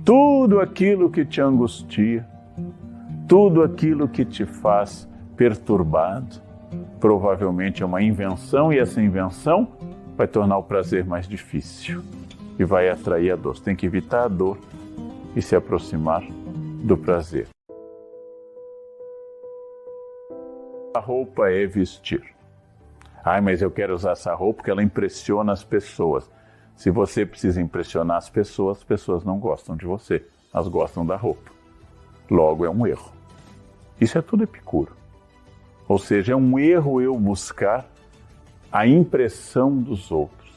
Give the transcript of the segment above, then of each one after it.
tudo aquilo que te angustia, tudo aquilo que te faz perturbado, provavelmente é uma invenção, e essa invenção vai tornar o prazer mais difícil e vai atrair a dor. Você tem que evitar a dor e se aproximar do prazer. A roupa é vestir. Mas eu quero usar essa roupa porque ela impressiona as pessoas. Se você precisa impressionar as pessoas não gostam de você, elas gostam da roupa. Logo, é um erro. Isso é tudo Epicuro. Ou seja, é um erro eu buscar a impressão dos outros.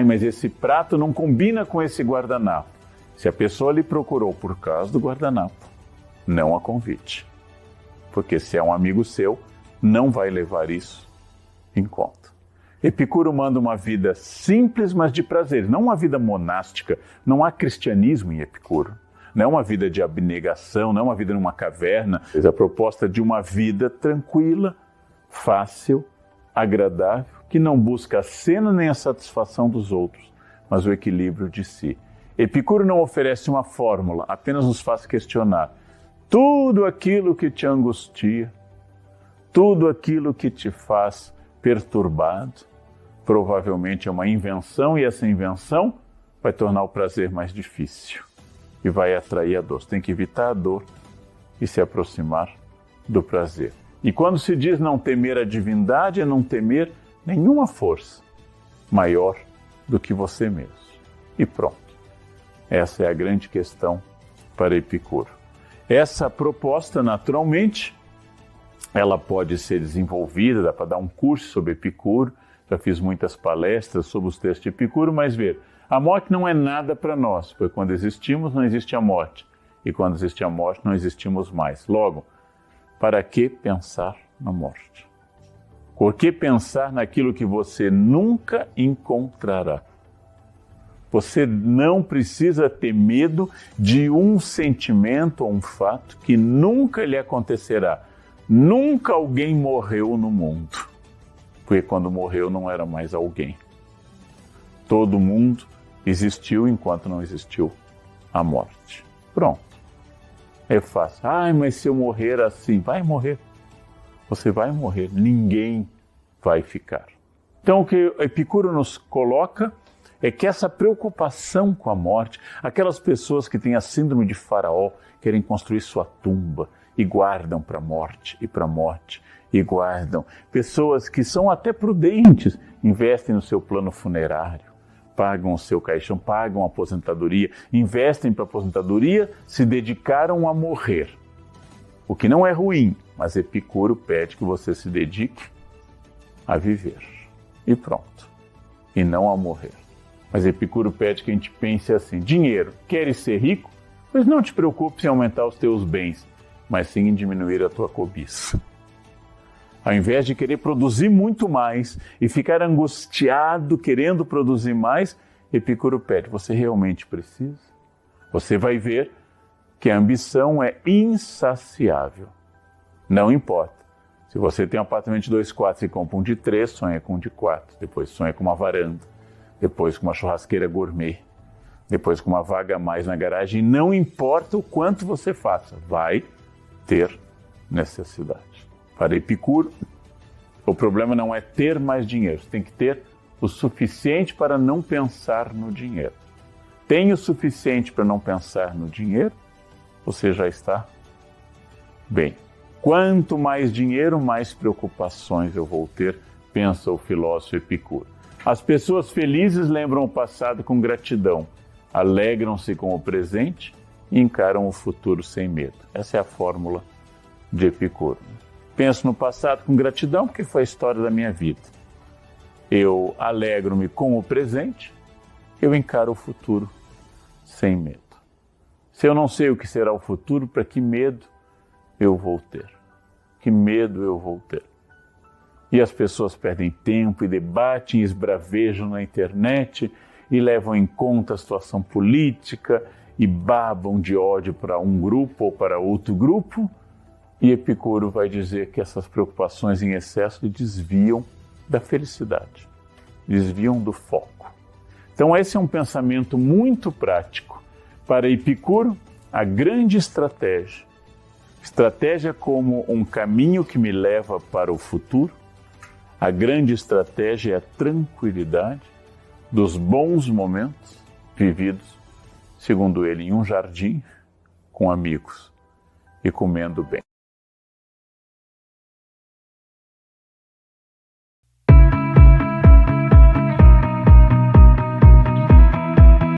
Mas esse prato não combina com esse guardanapo. Se a pessoa lhe procurou por causa do guardanapo, não a convite. Porque se é um amigo seu, não vai levar isso em conta. Epicuro manda uma vida simples, mas de prazer, não uma vida monástica. Não há cristianismo em Epicuro. Não é uma vida de abnegação, não é uma vida numa caverna. É a proposta de uma vida tranquila, fácil, agradável, que não busca a cena nem a satisfação dos outros, mas o equilíbrio de si. Epicuro não oferece uma fórmula, apenas nos faz questionar. Tudo aquilo que te angustia, tudo aquilo que te faz perturbado, provavelmente é uma invenção, e essa invenção vai tornar o prazer mais difícil e vai atrair a dor. Você tem que evitar a dor e se aproximar do prazer. E quando se diz não temer a divindade, é não temer nenhuma força maior do que você mesmo. E pronto. Essa é a grande questão para Epicuro. Essa proposta, naturalmente, ela pode ser desenvolvida, dá para dar um curso sobre Epicuro, já fiz muitas palestras sobre os textos de Epicuro, mas a morte não é nada para nós, porque quando existimos não existe a morte, e quando existe a morte não existimos mais. Logo, para que pensar na morte? Por que pensar naquilo que você nunca encontrará? Você não precisa ter medo de um sentimento ou um fato que nunca lhe acontecerá. Nunca alguém morreu no mundo, porque quando morreu não era mais alguém. Todo mundo existiu enquanto não existiu a morte. Pronto. É fácil. Mas se eu morrer assim, vai morrer. Você vai morrer, ninguém vai ficar. Então o que Epicuro nos coloca é que essa preocupação com a morte, aquelas pessoas que têm a síndrome de Faraó, querem construir sua tumba e guardam para a morte e para a morte e guardam. Pessoas que são até prudentes, investem no seu plano funerário, pagam o seu caixão, pagam a aposentadoria, investem para a aposentadoria, se dedicaram a morrer. O que não é ruim, mas Epicuro pede que você se dedique a viver. E pronto. E não a morrer. Mas Epicuro pede que a gente pense assim: dinheiro, queres ser rico? Pois não te preocupes em aumentar os teus bens, mas sim em diminuir a tua cobiça. Ao invés de querer produzir muito mais e ficar angustiado querendo produzir mais, Epicuro pede: você realmente precisa? Você vai ver que a ambição é insaciável. Não importa. Se você tem um apartamento de 2 quartos e compra um de 3, sonha com um de 4. Depois sonha com uma varanda. Depois com uma churrasqueira gourmet. Depois com uma vaga a mais na garagem. Não importa o quanto você faça, vai ter necessidade. Para Epicuro, o problema não é ter mais dinheiro. Você tem que ter o suficiente para não pensar no dinheiro. Tem o suficiente para não pensar no dinheiro? Você já está bem. Quanto mais dinheiro, mais preocupações eu vou ter, pensa o filósofo Epicuro. As pessoas felizes lembram o passado com gratidão, alegram-se com o presente e encaram o futuro sem medo. Essa é a fórmula de Epicuro. Penso no passado com gratidão porque foi a história da minha vida. Eu alegro-me com o presente, eu encaro o futuro sem medo. Se eu não sei o que será o futuro, para que medo eu vou ter? Que medo eu vou ter? E as pessoas perdem tempo e debatem, esbravejam na internet e levam em conta a situação política e babam de ódio para um grupo ou para outro grupo. E Epicuro vai dizer que essas preocupações em excesso desviam da felicidade, desviam do foco. Então esse é um pensamento muito prático Para Epicuro, a grande estratégia como um caminho que me leva para o futuro, a grande estratégia é a tranquilidade dos bons momentos vividos, segundo ele, em um jardim, com amigos e comendo bem.